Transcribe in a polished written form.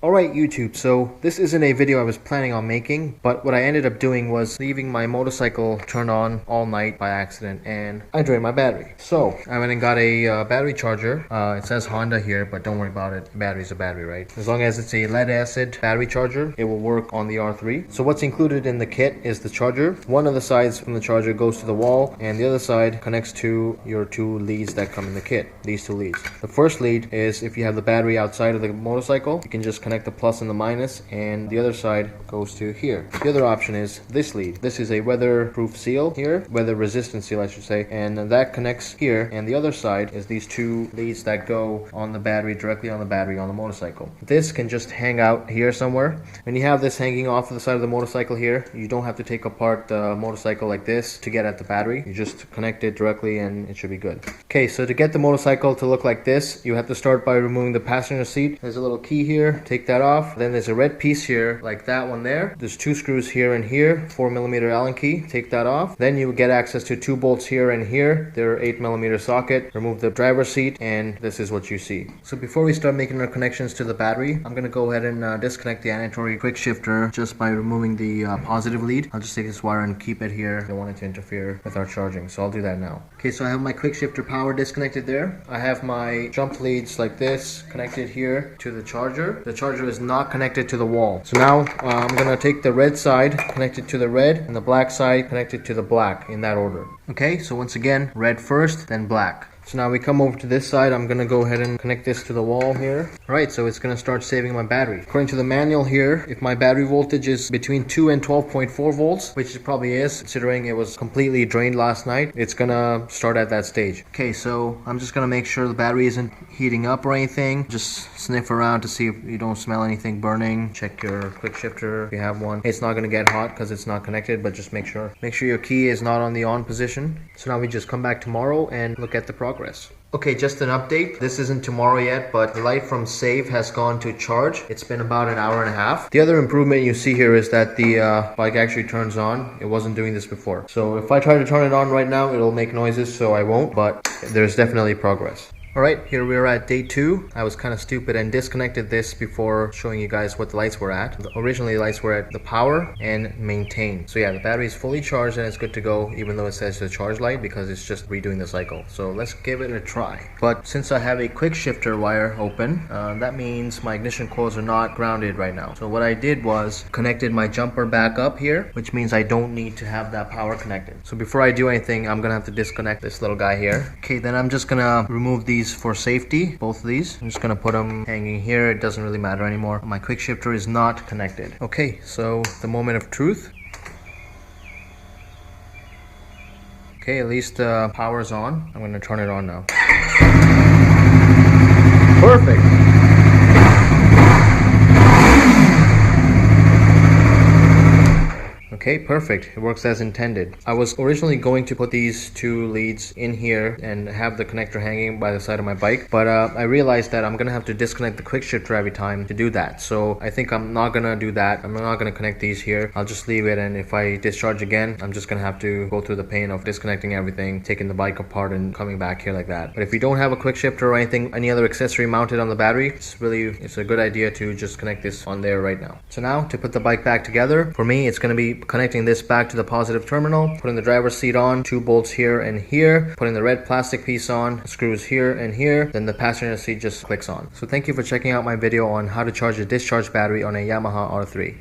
Alright YouTube, so this isn't a video I was planning on making, but what I ended up doing was leaving my motorcycle turned on all night by accident and I drained my battery. So I went and got a battery charger. It says Honda here, but don't worry about it. Battery's a battery, right? As long as it's a lead acid battery charger, it will work on the R3. So what's included in the kit is the charger. One of the sides from the charger goes to the wall and the other side connects to your two leads that come in the kit. These two leads. The first lead is if you have the battery outside of the motorcycle, you can just connect the plus and the minus, and the other side goes to here. The other option is this lead. This is a weatherproof seal here, weather resistant seal I should say, and that connects here, and the other side is these two leads that go on the battery, directly on the battery on the motorcycle. This can just hang out here somewhere. When you have this hanging off of the side of the motorcycle here, you don't have to take apart the motorcycle like this to get at the battery. You just connect it directly and it should be good. Okay, so to get the motorcycle to look like this, you have to start by removing the passenger seat. There's a little key here, take that off. Then there's a red piece here, like that one there. There's two screws here and here, 4mm Allen key, take that off. Then you get access to two bolts here and here. They're 8mm socket. Remove the driver's seat and this is what you see. So before we start making our connections to the battery, I'm gonna go ahead and disconnect the mandatory quick shifter just by removing the positive lead. I'll just take this wire and keep it here. I don't want it to interfere with our charging, so I'll do that now. Okay, so I have my quick shifter power disconnected there. I have my jump leads like this connected here to the charger. The charger is not connected to the wall. So now I'm gonna take the red side, connect it to the red, and the black side, connect it to the black, in that order. Okay, so once again, red first, then black. So now we come over to this side. I'm gonna go ahead and connect this to the wall here. Alright, so it's gonna start saving my battery. According to the manual here, if my battery voltage is between 2 and 12.4 volts, which it probably is, considering it was completely drained last night, it's gonna start at that stage. Okay, so I'm just gonna make sure the battery isn't heating up or anything. Just sniff around to see if you don't smell anything burning. Check your quick shifter if you have one. It's not gonna get hot because it's not connected, but just make sure your key is not on the on position. So now we just come back tomorrow and look at the progress. Okay, just an update. This isn't tomorrow yet, but the light from save has gone to charge. It's been about an hour and a half. The other improvement you see here is that the bike actually turns on. It wasn't doing this before. So if I try to turn it on right now, it'll make noises, so I won't, but there's definitely progress. Alright, here we are at day 2. I was kind of stupid and disconnected this before showing you guys what the lights were at. Originally the lights were at the power and maintain. So yeah, the battery is fully charged and it's good to go, even though it says the charge light, because it's just redoing the cycle. So let's give it a try. But since I have a quick shifter wire open, that means my ignition coils are not grounded right now. So what I did was connected my jumper back up here, which means I don't need to have that power connected. So before I do anything, I'm gonna have to disconnect this little guy here. Okay, then I'm just gonna remove these for safety, both of these. I'm just gonna put them hanging here. It doesn't really matter anymore. My quick shifter is not connected. Okay, so the moment of truth. Okay, at least the power's on. I'm gonna turn it on now. Perfect. Okay, perfect. It works as intended. I was originally going to put these two leads in here and have the connector hanging by the side of my bike, but I realized that I'm gonna have to disconnect the quick shifter every time to do that. So I think I'm not gonna do that. I'm not gonna connect these here. I'll just leave it, and if I discharge again, I'm just gonna have to go through the pain of disconnecting everything, taking the bike apart and coming back here like that. But if you don't have a quick shifter or anything, any other accessory mounted on the battery, it's a good idea to just connect this on there right now. So now to put the bike back together, for me it's gonna be connecting this back to the positive terminal, putting the driver's seat on, two bolts here and here, putting the red plastic piece on, screws here and here, then the passenger seat just clicks on. So thank you for checking out my video on how to charge a discharge battery on a Yamaha R3.